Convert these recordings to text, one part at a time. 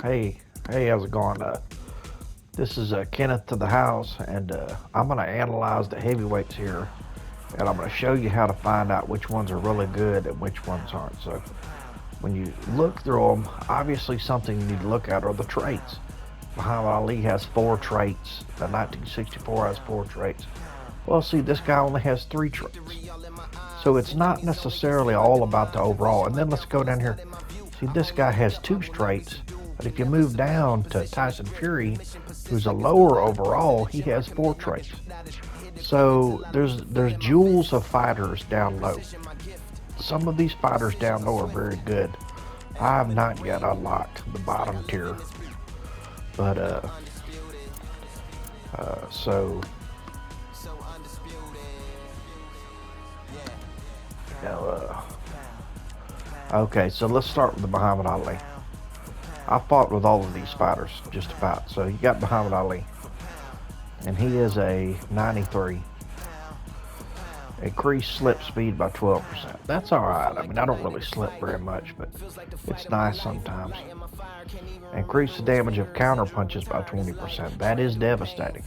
Hey, how's it going? This is Kenneth to the house, and I'm going to analyze the heavyweights here, and I'm going to show you how to find out which ones are really good and which ones aren't. So, when you look through them, obviously something you need to look at are the traits. Muhammad Ali has 4 traits. The 1964 has 4 traits. Well, see, this guy only has 3 traits. So it's not necessarily all about the overall. And then let's go down here. See, this guy has 2 traits. But if you move down to Tyson Fury, who's a lower overall, he has 4 traits. So there's jewels of fighters down low. Some of these fighters down low are very good. I have not yet unlocked the bottom tier, but so now, okay. So let's start with the Muhammad Ali. I fought with all of these fighters just about. So you got Muhammad Ali, and he is a 93. Increased slip speed by 12%. That's all right. I mean, I don't really slip very much, but it's nice sometimes. Increase the damage of counter punches by 20%. That is devastating.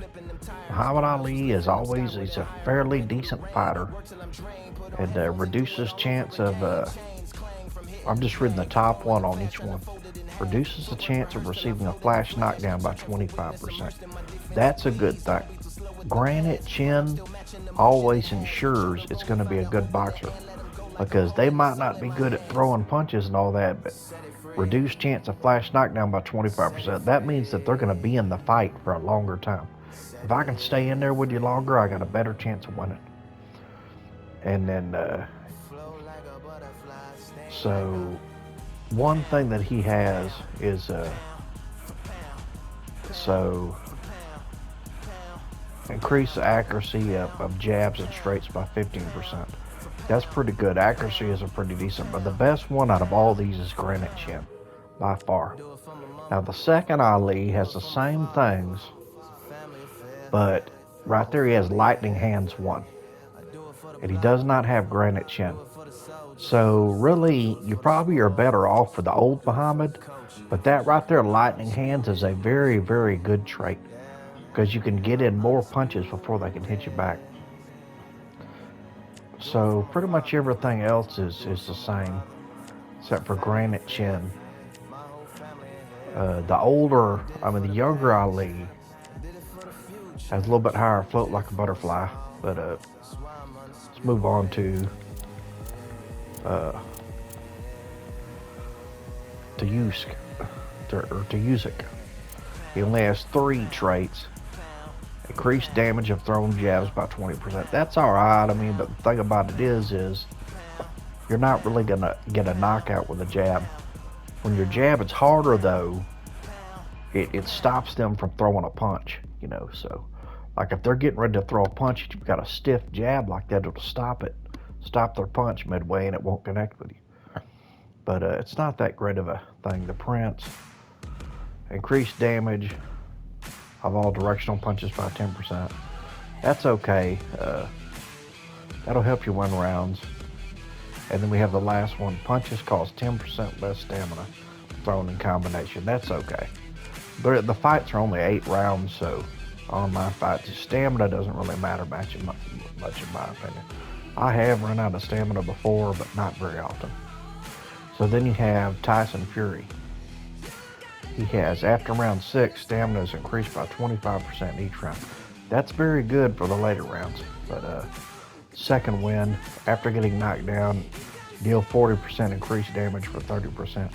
Muhammad Ali is always, he's a fairly decent fighter, and reduces chance of, I'm just reading the top one on each one. Reduces the chance of receiving a flash knockdown by 25%. That's a good thing. Granite chin always ensures it's going to be a good boxer, because they might not be good at throwing punches and all that, but reduced chance of flash knockdown by 25%. That means that they're going to be in the fight for a longer time. If I can stay in there with you longer, I got a better chance of winning. And then, so one thing that he has is, so increase the accuracy of jabs and straights by 15%. That's pretty good. Accuracy is a pretty decent, but the best one out of all these is granite chin, by far. Now the second Ali has the same things, but right there he has lightning hands 1, and he does not have granite chin. So really, you probably are better off for the old Muhammad, but that right there, lightning hands, is a very, very good trait, because you can get in more punches before they can hit you back. So pretty much everything else is the same, except for granite chin. The younger Ali has a little bit higher float like a butterfly, but let's move on to Usyk. He only has 3 traits. Increased damage of thrown jabs by 20%. That's all right. I mean, but the thing about it is you're not really gonna get a knockout with a jab. When your jab is harder though, it stops them from throwing a punch. So like if they're getting ready to throw a punch, you've got a stiff jab like that, it'll stop their punch midway, and it won't connect with you. But it's not that great of a thing. The Prince, increased damage of all directional punches by 10%. That's okay. That'll help you win rounds. And then we have the last one. Punches cost 10% less stamina thrown in combination. That's okay. But the fights are only 8 rounds, so on my fights, stamina doesn't really matter much in my opinion. I have run out of stamina before, but not very often. So then you have Tyson Fury. He has, after round 6, stamina is increased by 25% each round. That's very good for the later rounds. But second win, after getting knocked down, deal 40% increased damage for 30%.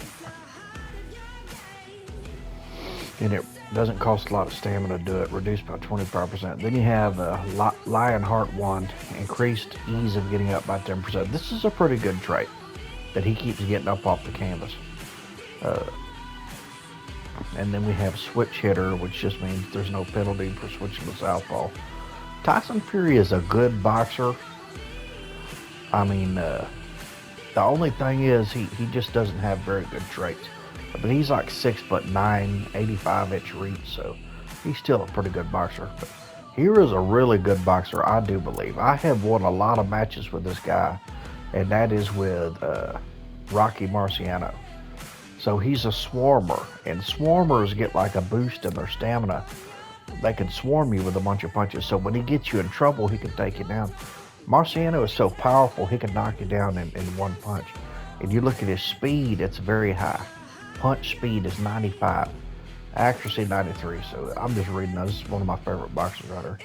And it doesn't cost a lot of stamina to do it, reduced by 25%. Then you have Lionheart 1, increased ease of getting up by 10%. This is a pretty good trait that he keeps getting up off the canvas. And then we have Switch Hitter, which just means there's no penalty for switching to southpaw. Tyson Fury is a good boxer. I mean, the only thing is he just doesn't have very good traits. But he's like 6'9", 85-inch reach, so he's still a pretty good boxer. But here is a really good boxer, I do believe. I have won a lot of matches with this guy, and that is with Rocky Marciano. So he's a swarmer, and swarmers get like a boost in their stamina. They can swarm you with a bunch of punches, so when he gets you in trouble, he can take you down. Marciano is so powerful, he can knock you down in one punch. And you look at his speed, it's very high. Punch speed is 95, accuracy 93, so I'm just reading those. This is one of my favorite boxers right here.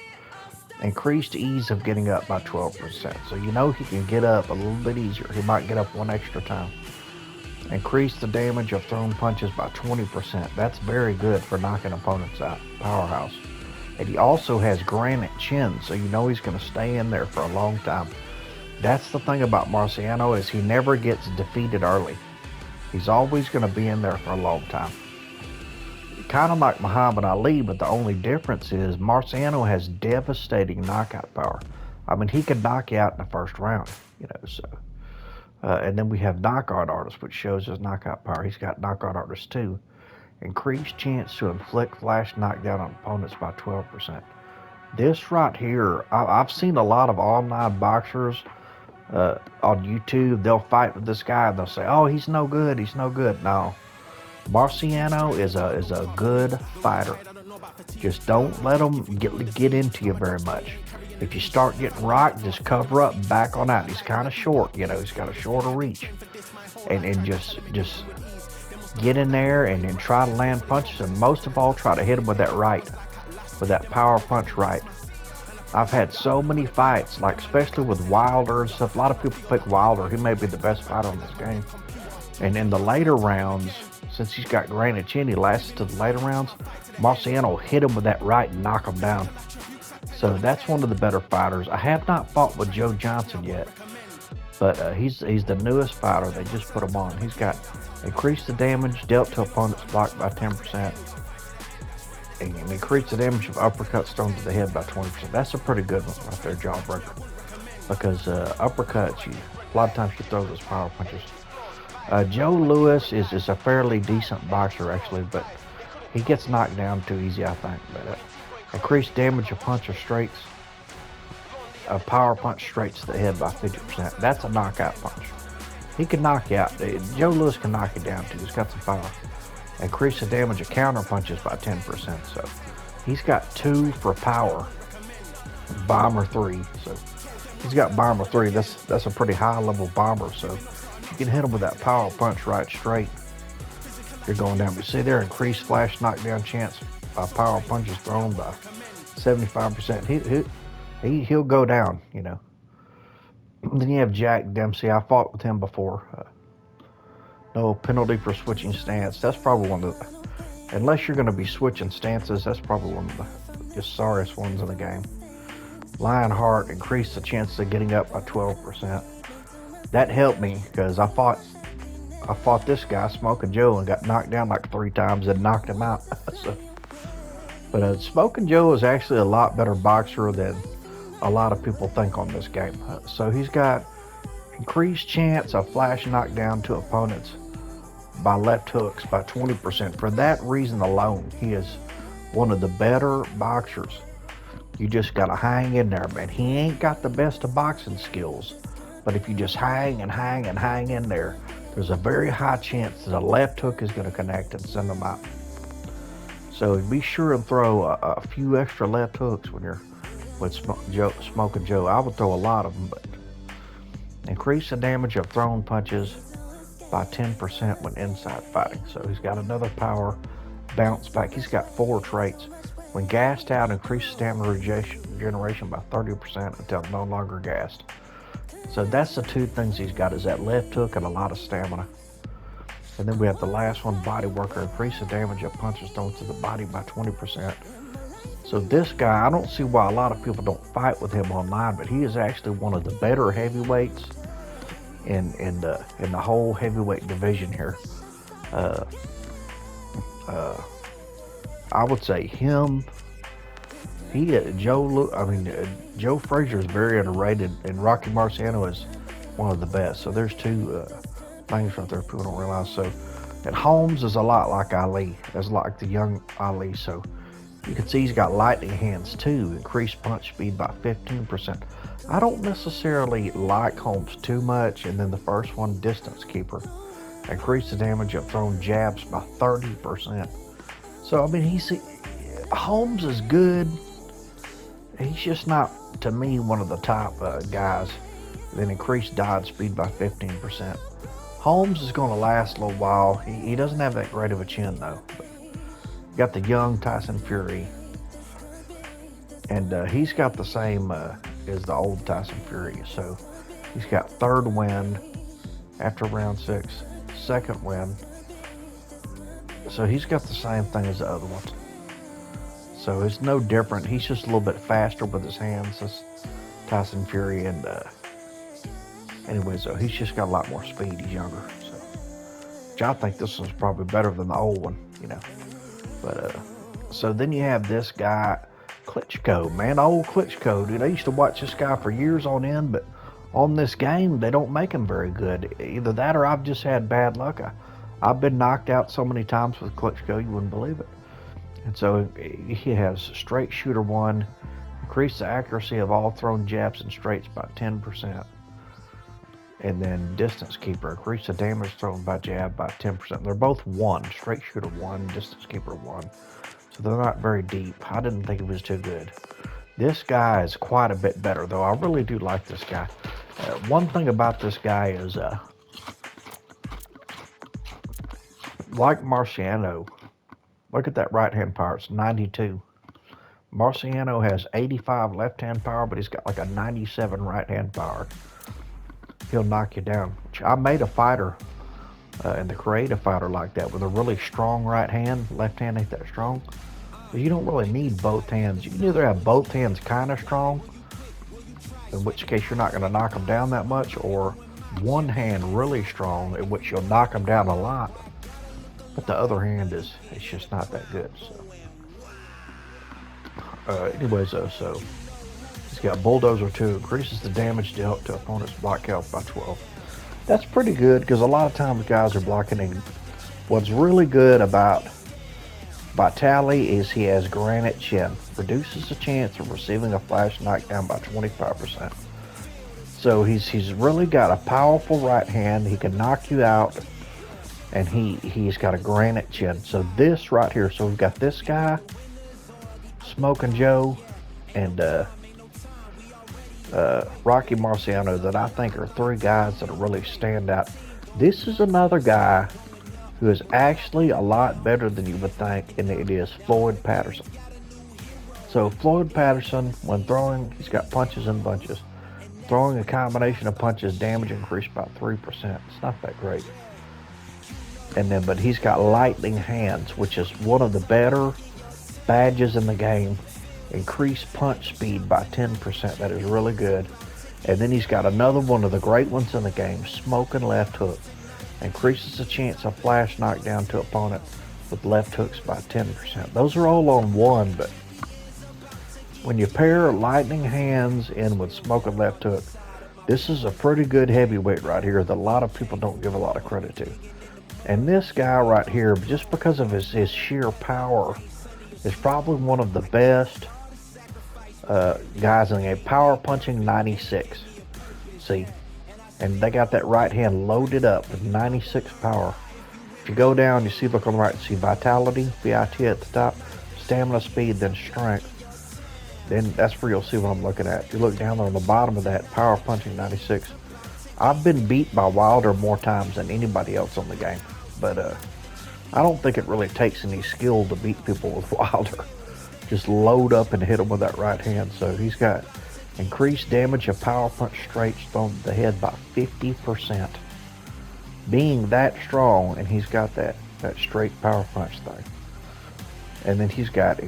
Increased ease of getting up by 12%, so you know he can get up a little bit easier. He might get up one extra time. Increase the damage of thrown punches by 20%. That's very good for knocking opponents out. Powerhouse. And he also has granite chin, so you know he's going to stay in there for a long time. That's the thing about Marciano, is he never gets defeated early. He's always going to be in there for a long time. Kind of like Muhammad Ali, but the only difference is Marciano has devastating knockout power. I mean, he can knock you out in the first round, you know, so. And then we have knockout artist, which shows his knockout power. He's got knockout artist 2. Increased chance to inflict flash knockdown on opponents by 12%. This right here, I've seen a lot of online boxers on YouTube. They'll fight with this guy and they'll say, oh, he's no good, he's no good. No. Marciano is a good fighter. Just don't let him get into you very much. If you start getting rocked, just cover up, back on out. He's kind of short, you know, he's got a shorter reach. And just get in there and then try to land punches, and most of all, try to hit him with that right, with that power punch right. I've had so many fights, like especially with Wilder and stuff. A lot of people pick Wilder. He may be the best fighter in this game. And in the later rounds, since he's got granite chin, he lasts to the later rounds. Marciano hit him with that right and knock him down. So that's one of the better fighters. I have not fought with Joe Johnson yet, but he's the newest fighter. They just put him on. He's got increased the damage dealt to opponents blocked by 10%. And increase the damage of uppercuts thrown to the head by 20%. That's a pretty good one right there, jawbreaker. Because uppercuts, a lot of times you throw those power punches. Joe Louis is a fairly decent boxer, actually, but he gets knocked down too easy, I think. But increased damage of punch or straights. A power punch straight to the head by 50%. That's a knockout punch. He can knock you out. Joe Louis can knock you down too. He's got some power. Increase the damage of counter punches by 10%. So he's got 2 for power. Bomber 3. So he's got bomber 3. That's a pretty high level bomber. So you can hit him with that power punch right straight. You're going down. But see there, increased flash knockdown chance by power punches thrown by 75%. He'll go down, you know. Then you have Jack Dempsey. I fought with him before. No penalty for switching stance. That's probably one of the, unless you're going to be switching stances, that's probably one of the just sorriest ones in the game. Lionheart increased the chances of getting up by 12%. That helped me because I fought this guy, Smoking Joe, and got knocked down like 3 times and knocked him out. But Smoking Joe is actually a lot better boxer than a lot of people think on this game. So he's got increased chance of flash knockdown to opponents by left hooks by 20%. For that reason alone, he is one of the better boxers. You just got to hang in there, man. He ain't got the best of boxing skills, but if you just hang and hang and hang in there, there's a very high chance that a left hook is going to connect and send them out. So be sure and throw a few extra left hooks when you're with Smoking Joe. I would throw a lot of them, but increase the damage of thrown punches by 10% when inside fighting. So he's got another power bounce back. He's got 4 traits. When gassed out, increase stamina regeneration by 30% until no longer gassed. So that's the 2 things he's got, is that left hook and a lot of stamina. And then we have the last one, body worker. Increase the damage of punches thrown to the body by 20%. So this guy, I don't see why a lot of people don't fight with him online, but he is actually one of the better heavyweights in the whole heavyweight division here. I would say him. Joe Frazier is very underrated, and Rocky Marciano is one of the best. So there's 2 things right there people don't realize. So, and Holmes is a lot like Ali. That's like the young Ali. So you can see he's got lightning hands too. Increased punch speed by 15%. I don't necessarily like Holmes too much. And then the first one, distance keeper. Increase the damage of thrown jabs by 30%. So, I mean, Holmes is good. He's just not, to me, one of the top guys. Then increase dodge speed by 15%. Holmes is going to last a little while. He doesn't have that great of a chin, though. But got the young Tyson Fury. And he's got the same as the old Tyson Fury. So he's got third win after round 6, second win. So he's got the same thing as the other ones. So it's no different. He's just a little bit faster with his hands. This Tyson Fury, and anyway, so he's just got a lot more speed. He's younger, so which I think this one's probably better than the old one, you know. But so then you have this guy, Klitschko, man, old Klitschko, dude. I used to watch this guy for years on end, but on this game they don't make him very good. Either that or I've just had bad luck. I've been knocked out so many times with Klitschko, you wouldn't believe it. And so he has straight shooter 1, increase the accuracy of all thrown jabs and straights by 10%. And then distance keeper, increase the damage thrown by jab by 10%. They're both 1, straight shooter 1, distance keeper 1. So they're not very deep. I didn't think it was too good. This guy is quite a bit better, though. I really do like this guy. One thing about this guy is, like Marciano, look at that right-hand power. It's 92. Marciano has 85 left-hand power, but he's got like a 97 right-hand power. He'll knock you down. I made a fighter and the creative fighter like that with a really strong right hand. Left hand ain't that strong. But you don't really need both hands. You can either have both hands kind of strong, in which case you're not going to knock them down that much, or one hand really strong, in which you'll knock them down a lot. But the other hand it's just not that good. So, anyways, so he's got Bulldozer 2, increases the damage dealt to opponent's block health by 12. That's pretty good, because a lot of times guys are blocking in. What's really good about Vitali is he has granite chin. Reduces the chance of receiving a flash knockdown by 25%. So he's really got a powerful right hand. He can knock you out, and he's got a granite chin. So this right here, so we've got this guy, Smoking Joe, and Rocky Marciano, that I think are 3 guys that really stand out. This is another guy who is actually a lot better than you would think, and it is Floyd Patterson. So Floyd Patterson, when throwing, he's got punches and bunches. Throwing a combination of punches, damage increased by 3%. It's not that great. And then, but he's got lightning hands, which is one of the better badges in the game. Increased punch speed by 10%. That is really good. And then he's got another one of the great ones in the game, smoking left hook. Increases the chance of flash knockdown to opponent with left hooks by 10%. Those are all on 1, but when you pair lightning hands in with smoking left hook, this is a pretty good heavyweight right here that a lot of people don't give a lot of credit to. And this guy right here, just because of his sheer power, is probably one of the best guys in the game. Power punching 96. See, and they got that right hand loaded up with 96 power. If you go down, you see, look on the right, see Vitality, VIT at the top, stamina, speed, then strength. Then that's where you'll see what I'm looking at. If you look down there on the bottom of that, power punching 96. I've been beat by Wilder more times than anybody else on the game, but I don't think it really takes any skill to beat people with Wilder. Just load up and hit him with that right hand. So he's got increased damage of power punch straights thrown to the head by 50%. Being that strong, and he's got that straight power punch thing. And then he's got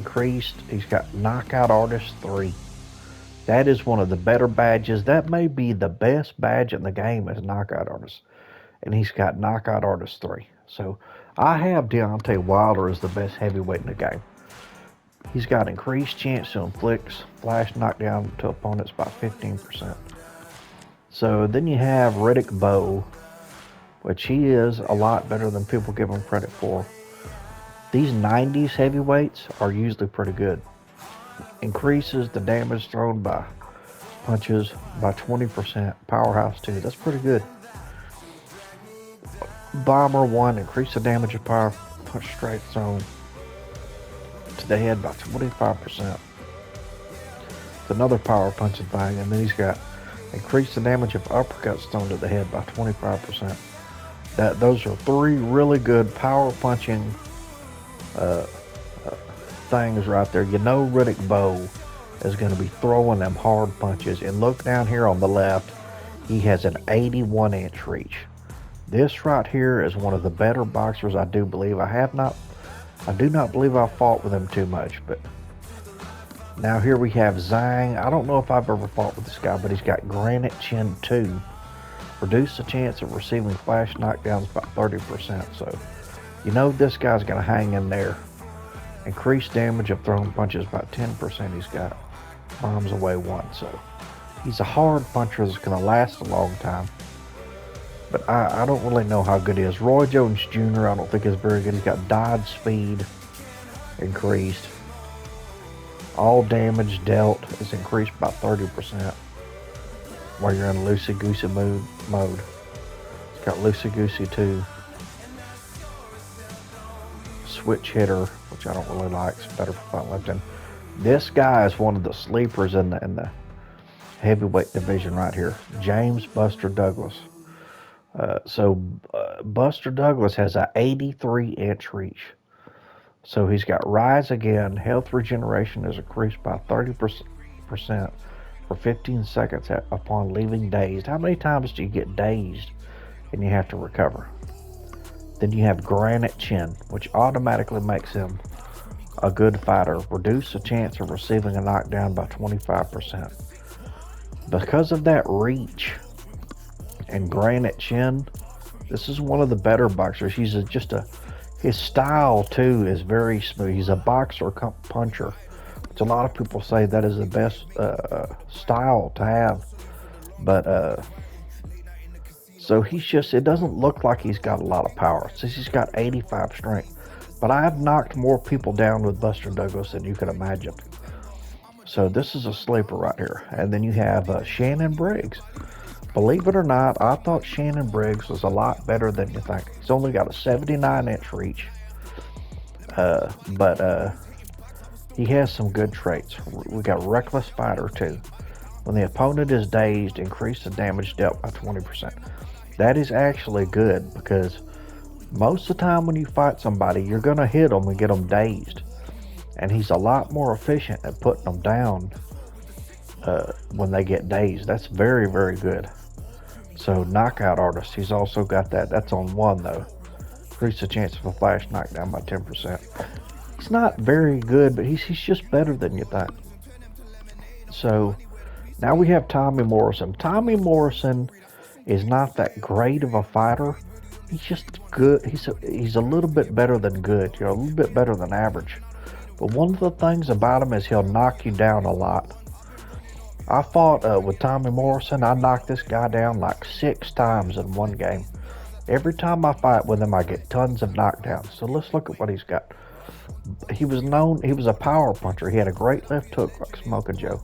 Knockout Artist 3. That is one of the better badges. That may be the best badge in the game as Knockout Artist. And he's got Knockout Artist 3. So I have Deontay Wilder as the best heavyweight in the game. He's got increased chance to inflict flash knockdown to opponents by 15%. So then you have Riddick Bowe, which he is a lot better than people give him credit for. These 90s heavyweights are usually pretty good. Increases the damage thrown by punches by 20%. Powerhouse 2. That's pretty good. Bomber 1, increase the damage of power punch straight thrown to the head by 25%. It's another power punching thing, and then he's got increase the damage of uppercuts thrown to the head by 25%. Those are three really good power punching things right there. You know Riddick Bowe is going to be throwing them hard punches. And look down here on the left, he has an 81-inch reach. This right here is one of the better boxers, I do believe. I do not believe I fought with him too much, but now here we have Zhang. I don't know if I've ever fought with this guy, but he's got Granite Chin 2. Reduce the chance of receiving flash knockdowns by 30%. So you know this guy's going to hang in there. Increased damage of thrown punches by 10%. He's got bombs away 1. So he's a hard puncher that's going to last a long time. But I don't really know how good he is. Roy Jones Jr. I don't think is very good. He's got dodge speed increased. All damage dealt is increased by 30% while you're in loosey-goosey mode. It's got loosey-goosey too. Switch hitter, which I don't really like. It's better for weightlifting. This guy is one of the sleepers in the heavyweight division right here. James Buster Douglas. Buster Douglas has an 83-inch reach. So he's got rise again. Health regeneration is increased by 30% for 15 seconds upon leaving dazed. How many times do you get dazed and you have to recover? Then you have Granite Chin, which automatically makes him a good fighter. Reduce the chance of receiving a knockdown by 25%. Because of that reach and Granite Chin, this is one of the better boxers. His style too is very smooth. He's a boxer puncher, which a lot of people say that is the best style to have. But so it doesn't look like he's got a lot of power. Since he's got 85 strength. But I have knocked more people down with Buster Douglas than you can imagine. So this is a sleeper right here. And then you have Shannon Briggs. Believe it or not, I thought Shannon Briggs was a lot better than you think. He's only got a 79-inch reach. But he has some good traits. We got Reckless Fighter too. When the opponent is dazed, increase the damage dealt by 20%. That is actually good because most of the time when you fight somebody, you're going to hit them and get them dazed. And he's a lot more efficient at putting them down when they get dazed. That's very, very good. So knockout artist, he's also got that. That's on 1 though. Increase the chance of a flash knockdown by 10%. He's not very good, but he's just better than you think. So now we have Tommy Morrison. Tommy Morrison is not that great of a fighter. He's just good. He's a little bit better than good. A little bit better than average. But one of the things about him is he'll knock you down a lot. I fought with Tommy Morrison. I knocked this guy down like 6 times in one game. Every time I fight with him, I get tons of knockdowns. So let's look at what he's got. He was a power puncher. He had a great left hook like Smoking Joe.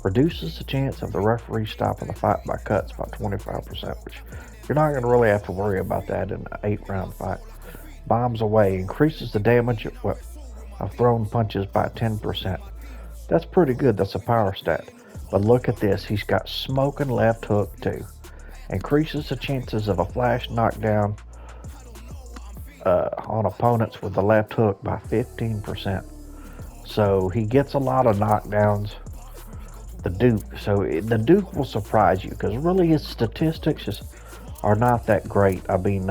Reduces the chance of the referee stopping the fight by cuts by 25%, which you're not going to really have to worry about that in an 8-round fight. Bombs away. Increases the damage of thrown punches by 10%. That's pretty good. That's a power stat. But look at this. He's got smoking left hook too. Increases the chances of a flash knockdown on opponents with the left hook by 15%. So he gets a lot of knockdowns. The Duke. So the Duke will surprise you because really his statistics are not that great. I mean,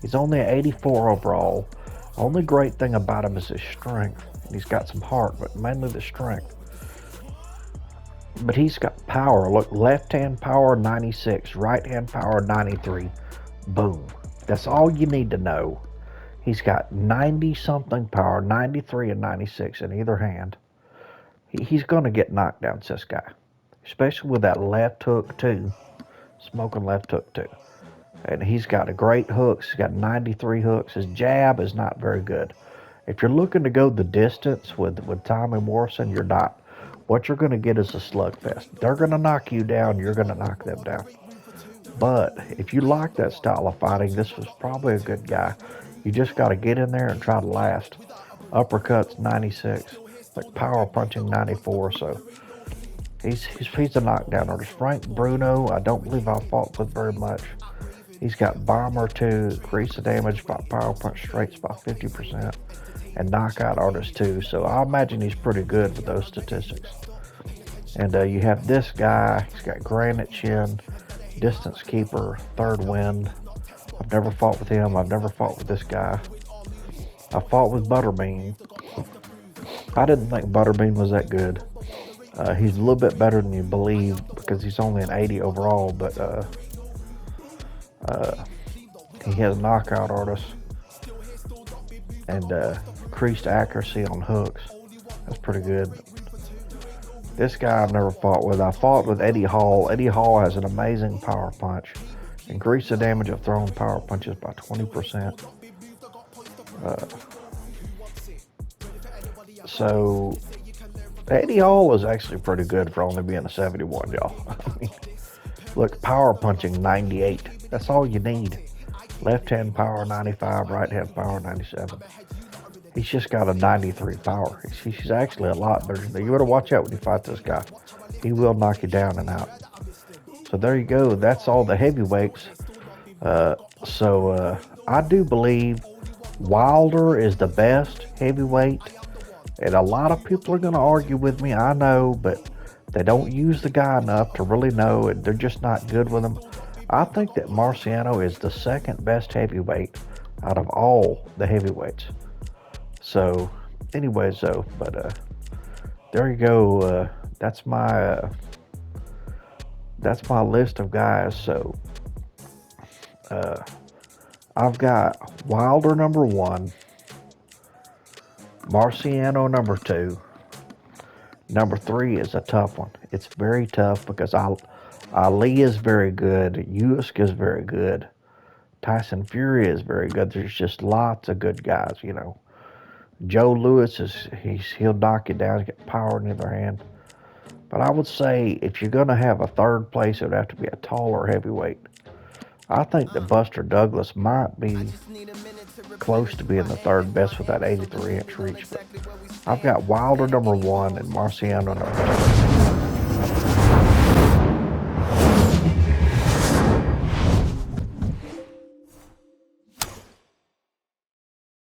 he's only an 84 overall. Only great thing about him is his strength. He's got some heart, but mainly the strength. But he's got power. Look, left hand power 96, right hand power 93. Boom. That's all you need to know. He's got 90-something power, 93 and 96 in either hand. He's going to get knockdowns, this guy. Especially with that left hook, too. Smoking left hook, too. And he's got a great hooks. He's got 93 hooks. His jab is not very good. If you're looking to go the distance with Tommy Morrison, you're not. What you're going to get is a slugfest. They're going to knock you down. You're going to knock them down. But if you like that style of fighting, this was probably a good guy. You just got to get in there and try to last. Uppercuts 96, like power punching 94. So he's a knockdown artist. Frank Bruno, I don't believe I fought with very much. He's got bomber to increase the damage by power punch straights by 50%, and knockout artist too. So I imagine he's pretty good with those statistics. And you have this guy. He's got granite chin, distance keeper, third wind. I've never fought with him. I've never fought with this guy. I fought with Butterbean. I didn't think Butterbean was that good. He's a little bit better than you believe because he's only an 80 overall, but he has knockout artists and increased accuracy on hooks. That's pretty good. This guy I've never fought with. I fought with Eddie Hall. Eddie Hall has an amazing power punch. Increase the damage of thrown power punches by 20%. So Eddie Hall is actually pretty good for only being a 71, y'all. Look, power punching 98. That's all you need. Left hand power 95, right hand power 97. He's just got a 93 power. He's actually a lot better. You better watch out when you fight this guy. He will knock you down and out. So there you go. That's all the heavyweights. I do believe Wilder is the best heavyweight. And a lot of people are going to argue with me, I know, but they don't use the guy enough to really know, and they're just not good with him. I think that Marciano is the second best heavyweight out of all the heavyweights. So, anyways, though, but there you go. That's my list of guys. So, I've got Wilder number 1, Marciano number 2. Number 3 is a tough one. It's very tough because Ali is very good. Usyk is very good. Tyson Fury is very good. There's just lots of good guys, you know. Joe Louis he'll knock you down, get power in their hand. But I would say if you're gonna have a third place, it would have to be a taller heavyweight. I think that Buster Douglas might be close to being the third best with that 83-inch reach. But I've got Wilder number 1 and Marciano number 2.